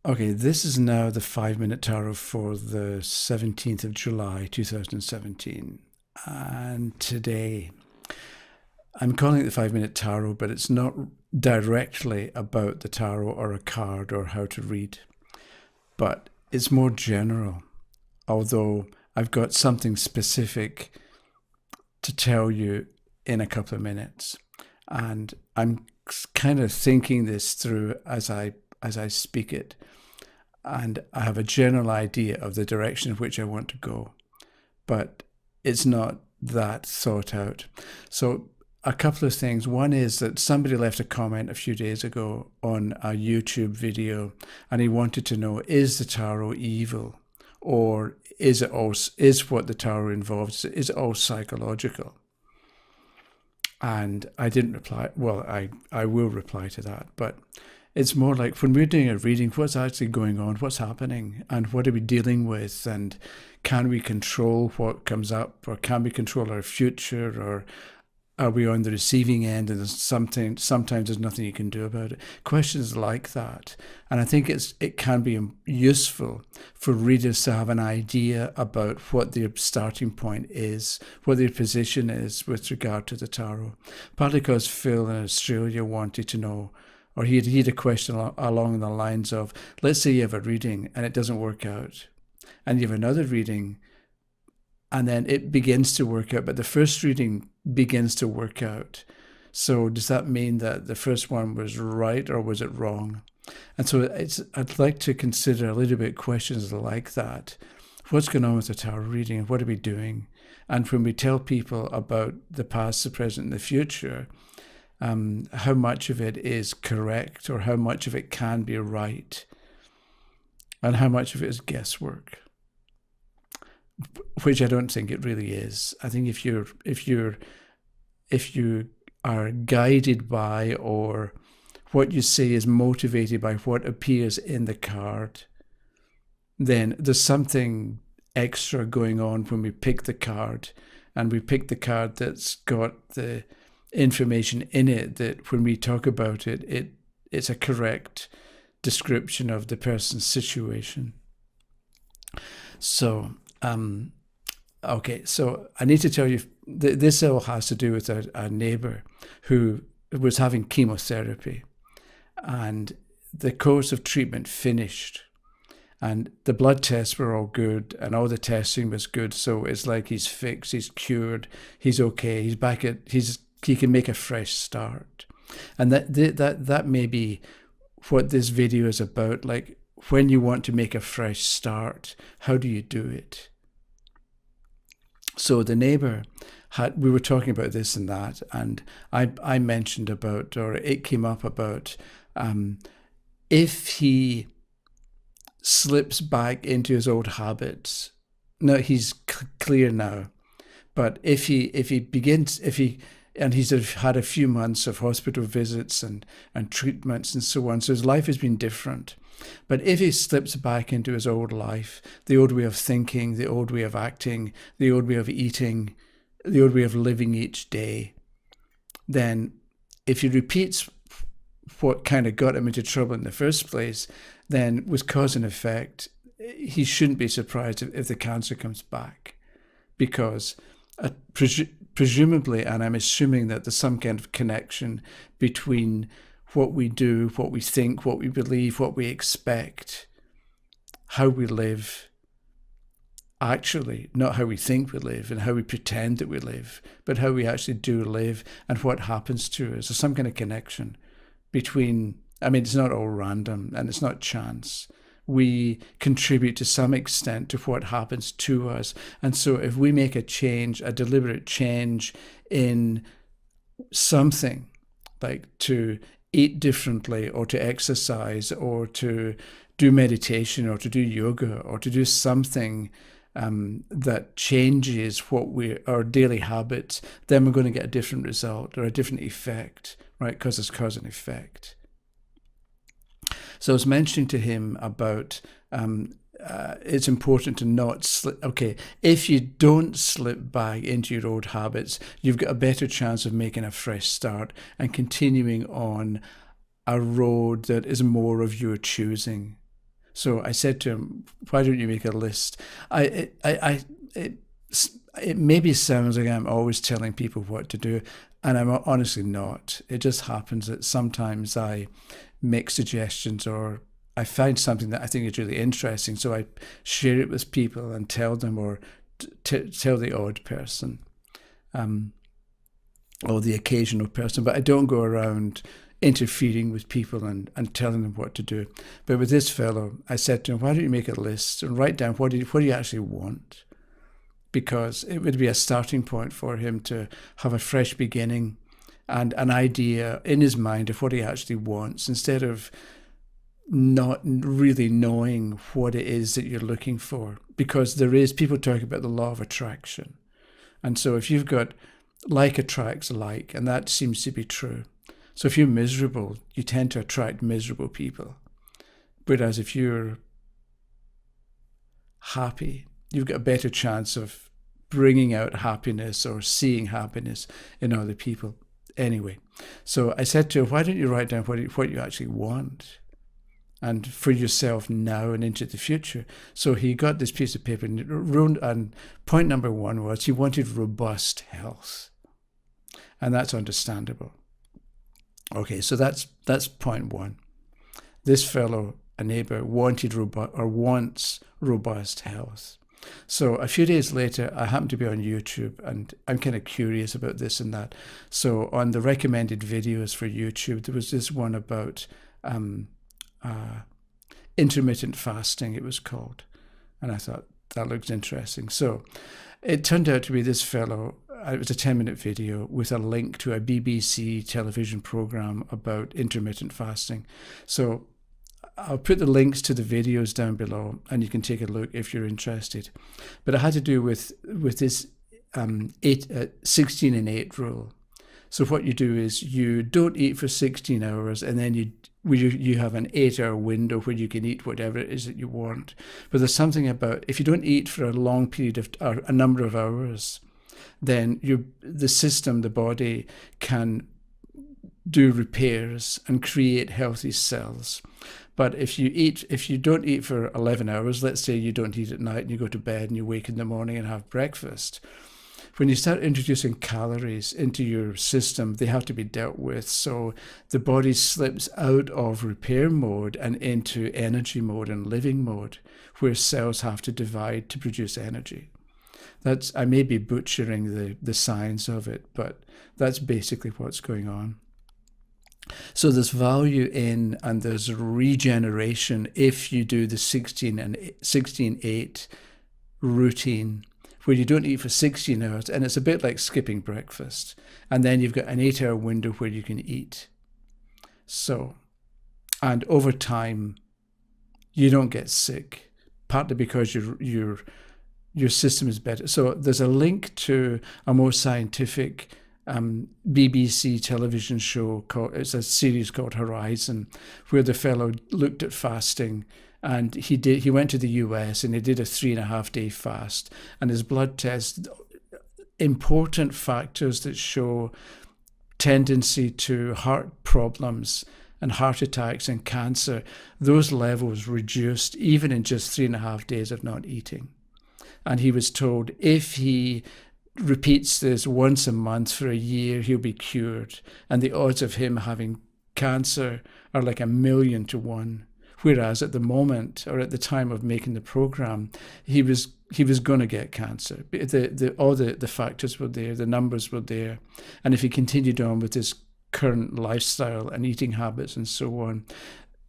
Okay, this is now the 5 minute tarot for the 17th of July 2017. And today, I'm calling it the 5 minute tarot, but it's not directly about the tarot or a card or how to read, but it's more general. Although I've got something specific to tell you in a couple of minutes. And I'm kind of thinking this through as I speak it. And I have a general idea of the direction in which I want to go, but it's not that thought out. So a couple of things. One is that somebody left a comment a few days ago on a YouTube video, and he wanted to know, is the tarot evil, or is what the tarot involves, is it all psychological? And I didn't reply. Well, I will reply to that, but it's more like when we're doing a reading, what's actually going on, what's happening, and what are we dealing with, and can we control what comes up, or can we control our future, or are we on the receiving end and sometimes there's nothing you can do about it? Questions like that. And I think it can be useful for readers to have an idea about what their starting point is, what their position is with regard to the tarot. Partly because Phil in Australia wanted to know, or he had a question along the lines of, let's say you have a reading and it doesn't work out, and you have another reading and then it begins to work out, but the first reading begins to work out. So does that mean that the first one was right, or was it wrong? And so I'd like to consider a little bit questions like that. What's going on with the tarot reading? What are we doing? And when we tell people about the past, the present, and the future, how much of it is correct, or how much of it can be right, and how much of it is guesswork, which I don't think it really is. I think if you are guided by, or what you say is motivated by what appears in the card, then there's something extra going on when we pick the card, and we pick the card that's got the information in it that when we talk about it, it's a correct description of the person's situation. So okay, so I need to tell you, this all has to do with a neighbor who was having chemotherapy, and the course of treatment finished, and the blood tests were all good, and all the testing was good. So it's like he's fixed, he's cured, he's okay, he's back he can make a fresh start. And that may be what this video is about. Like, when you want to make a fresh start, how do you do it? So the neighbor we were talking about this and that, and I mentioned about, or it came up about, if he slips back into his old habits. No, he's clear now, but if he and he's had a few months of hospital visits and treatments and so on, so his life has been different. But if he slips back into his old life, the old way of thinking, the old way of acting, the old way of eating, the old way of living each day, then if he repeats what kind of got him into trouble in the first place, then with cause and effect, he shouldn't be surprised if the cancer comes back, because presumably, and I'm assuming that there's some kind of connection between what we do, what we think, what we believe, what we expect, how we live, actually, not how we think we live and how we pretend that we live, but how we actually do live and what happens to us. There's some kind of connection between, I mean, it's not all random and it's not chance. We contribute to some extent to what happens to us. And so if we make a change, a deliberate change in something, like to eat differently, or to exercise, or to do meditation, or to do yoga, or to do something that changes our daily habits, then we're going to get a different result or a different effect, right? Because it's cause and effect. So I was mentioning to him about it's important to not slip. Okay, if you don't slip back into your old habits, you've got a better chance of making a fresh start and continuing on a road that is more of your choosing. So I said to him, why don't you make a list? It maybe sounds like I'm always telling people what to do, and I'm honestly not. It just happens that sometimes I make suggestions, or I find something that I think is really interesting, so I share it with people and tell them, or tell the odd person, or the occasional person, but I don't go around interfering with people and telling them what to do. But with this fellow, I said to him, why don't you make a list and write down what do you actually want? Because it would be a starting point for him to have a fresh beginning and an idea in his mind of what he actually wants, instead of not really knowing what it is that you're looking for. Because people talk about the law of attraction. And so if you've got like attracts like, and that seems to be true. So if you're miserable, you tend to attract miserable people. Whereas if you're happy, you've got a better chance of bringing out happiness or seeing happiness in other people. Anyway, so I said to her, why don't you write down what you actually want, and for yourself now and into the future? So he got this piece of paper and wrote, and point number one was he wanted robust health. And that's understandable. Okay, so that's point one. This fellow, a neighbor, wants robust health. So a few days later, I happened to be on YouTube, and I'm kind of curious about this and that. So on the recommended videos for YouTube, there was this one about intermittent fasting, it was called. And I thought, that looks interesting. So it turned out to be this fellow. It was a 10-minute video with a link to a BBC television program about intermittent fasting. So I'll put the links to the videos down below, and you can take a look if you're interested. But it had to do with this 16 and 8 rule. So what you do is you don't eat for 16 hours, and then you have an 8-hour window where you can eat whatever it is that you want. But there's something about, if you don't eat for a long period of, or a number of hours, then the system, the body, can do repairs and create healthy cells. But if you don't eat for 11 hours, let's say you don't eat at night and you go to bed and you wake in the morning and have breakfast, when you start introducing calories into your system, they have to be dealt with. So the body slips out of repair mode and into energy mode and living mode, where cells have to divide to produce energy. I may be butchering the science of it, but that's basically what's going on. So there's value in, and there's regeneration if you do the 16-8 routine, where you don't eat for 16 hours, and it's a bit like skipping breakfast. And then you've got an 8-hour window where you can eat. So, and over time, you don't get sick, partly because your system is better. So there's a link to a more scientific BBC television show it's a series called Horizon, where the fellow looked at fasting, and he went to the US and he did a 3.5-day fast, and his blood test, important factors that show tendency to heart problems and heart attacks and cancer, those levels reduced even in just 3.5 days of not eating. And he was told if he repeats this once a month for a year, he'll be cured. And the odds of him having cancer are like 1,000,000 to 1. Whereas at the moment, or at the time of making the program, he was going to get cancer. All the factors were there, the numbers were there. And if he continued on with his current lifestyle and eating habits and so on,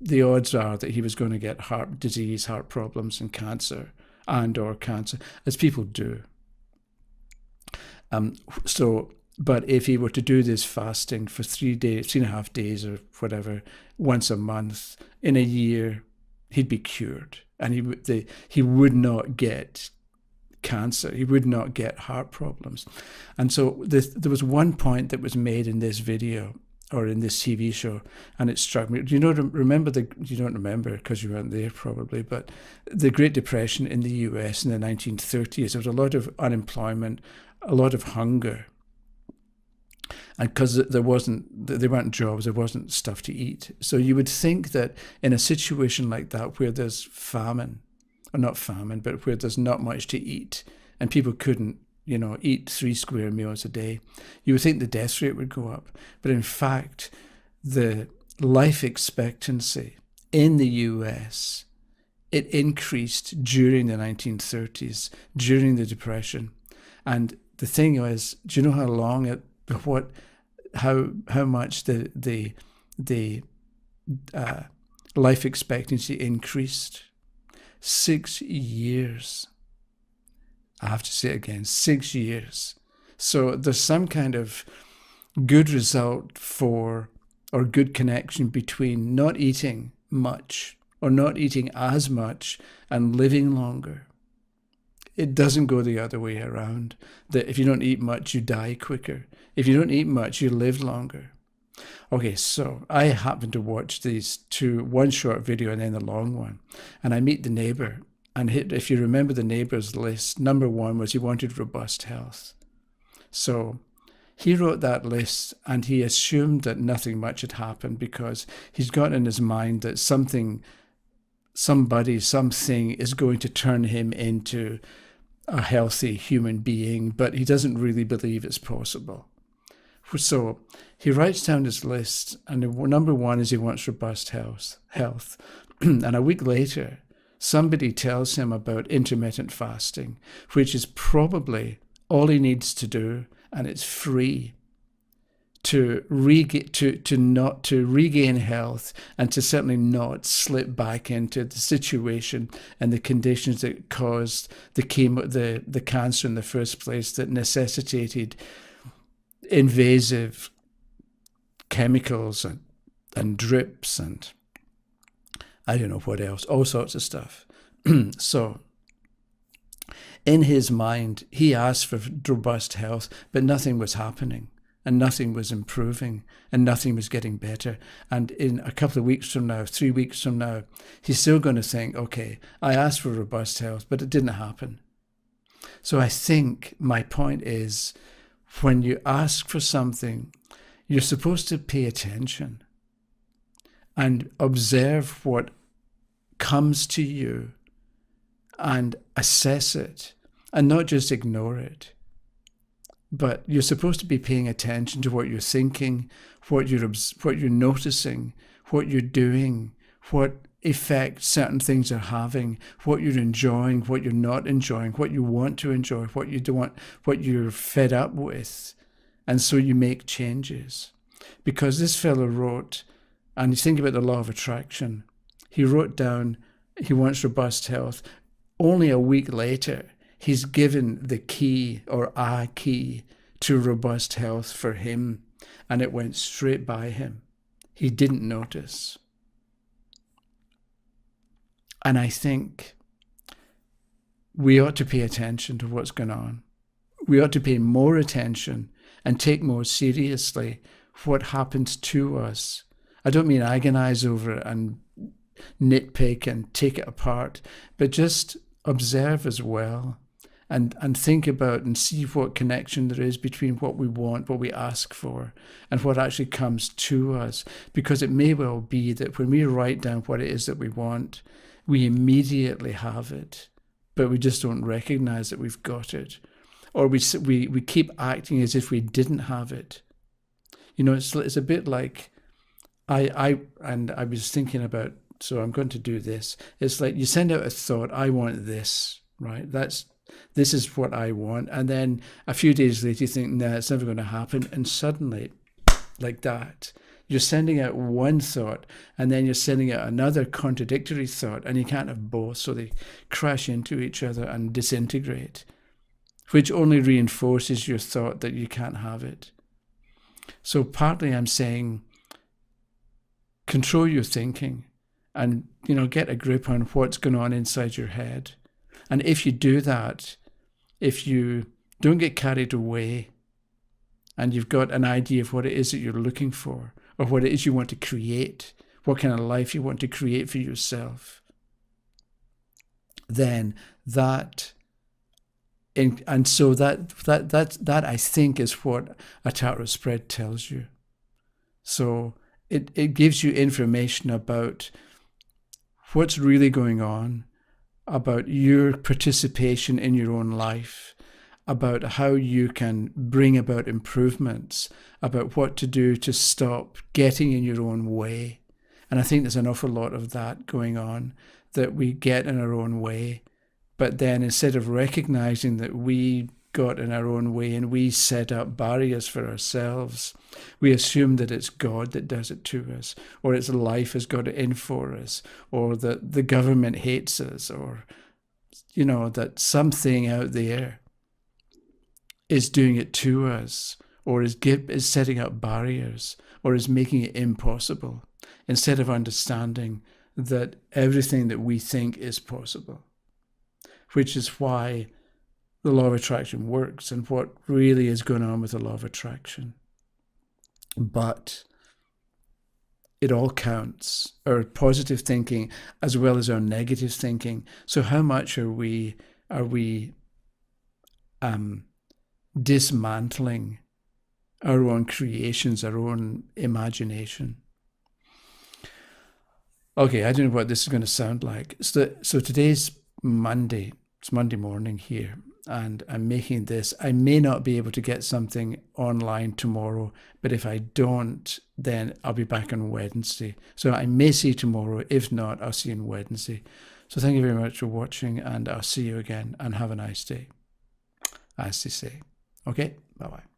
the odds are that he was going to get heart disease, heart problems, and cancer, or cancer, as people do. But if he were to do this fasting for 3.5 days or whatever, once a month, in a year, he'd be cured. And he would not get cancer. He would not get heart problems. And so there was one point that was made in this video, or in this TV show, and it struck me. You don't remember because you weren't there probably, but the Great Depression in the US in the 1930s, there was a lot of unemployment, a lot of hunger. And because they weren't jobs, there wasn't stuff to eat. So you would think that in a situation like that, where there's famine, or not famine, but where there's not much to eat, and people couldn't, eat 3 square meals a day, you would think the death rate would go up. But in fact, the life expectancy in the US, it increased during the 1930s, during the Depression. And the thing is, do you know how much the life expectancy increased? 6 years. I have to say it again, 6 years. So there's some kind of good result or good connection between not eating much or not eating as much and living longer. It doesn't go the other way around, that if you don't eat much, you die quicker. If you don't eat much, you live longer. Okay, so I happened to watch these two, one short video and then the long one, and I meet the neighbor. And if you remember the neighbor's list, number 1 was he wanted robust health. So he wrote that list and he assumed that nothing much had happened because he's got in his mind that something is going to turn him into a healthy human being, but he doesn't really believe it's possible. So he writes down his list, and number 1 is he wants robust health. And a week later, somebody tells him about intermittent fasting, which is probably all he needs to do, and it's free to regain health and to certainly not slip back into the situation and the conditions that caused the cancer in the first place, that necessitated invasive chemicals and drips and I don't know what else, all sorts of stuff. So in his mind, he asked for robust health, but nothing was happening and nothing was improving and nothing was getting better. And in a couple of weeks from now, 3 weeks from now, he's still going to think, okay, I asked for robust health, but it didn't happen. So I think my point is, when you ask for something, you're supposed to pay attention and observe what comes to you and assess it and not just ignore it. But you're supposed to be paying attention to what you're thinking, what you're noticing, what you're doing, what effect certain things are having, what you're enjoying, what you're not enjoying, what you want to enjoy, what you don't want, what you're fed up with. And so you make changes. Because this fellow wrote, and you think about the law of attraction, he wrote down he wants robust health. Only a week later, he's given the key or a key to robust health for him, and it went straight by him. He didn't notice. And I think we ought to pay attention to what's going on. We ought to pay more attention and take more seriously what happens to us. I don't mean agonize over it and nitpick and take it apart, but just observe as well and think about and see what connection there is between what we want, what we ask for, and what actually comes to us. Because it may well be that when we write down what it is that we want, we immediately have it, but we just don't recognize that we've got it. Or we keep acting as if we didn't have it. You know, it's a bit like, I was thinking about, so I'm going to do this. It's like you send out a thought, I want this, right? This is what I want. And then a few days later you think, nah, it's never going to happen. And suddenly, like that, you're sending out one thought and then you're sending out another contradictory thought, and you can't have both. So they crash into each other and disintegrate, which only reinforces your thought that you can't have it. So partly I'm saying, control your thinking and, get a grip on what's going on inside your head. And if you do that, if you don't get carried away and you've got an idea of what it is that you're looking for or what it is you want to create, what kind of life you want to create for yourself, then that And so that I think is what a tarot spread tells you. So it gives you information about what's really going on, about your participation in your own life, about how you can bring about improvements, about what to do to stop getting in your own way. And I think there's an awful lot of that going on, that we get in our own way. But then instead of recognizing that we got in our own way and we set up barriers for ourselves, we assume that it's God that does it to us, or it's life has got it in for us, or that the government hates us, or, that something out there is doing it to us, or is setting up barriers, or is making it impossible, instead of understanding that everything that we think is possible, which is why the law of attraction works and what really is going on with the law of attraction. But it all counts, our positive thinking as well as our negative thinking. So how much are we dismantling our own creations, our own imagination? Okay, I don't know what this is going to sound like. So today's Monday. It's Monday morning here, and I'm making this. I may not be able to get something online tomorrow, but if I don't, then I'll be back on Wednesday. So I may see you tomorrow. If not, I'll see you on Wednesday. So thank you very much for watching, and I'll see you again, and have a nice day, as they say. Okay, bye-bye.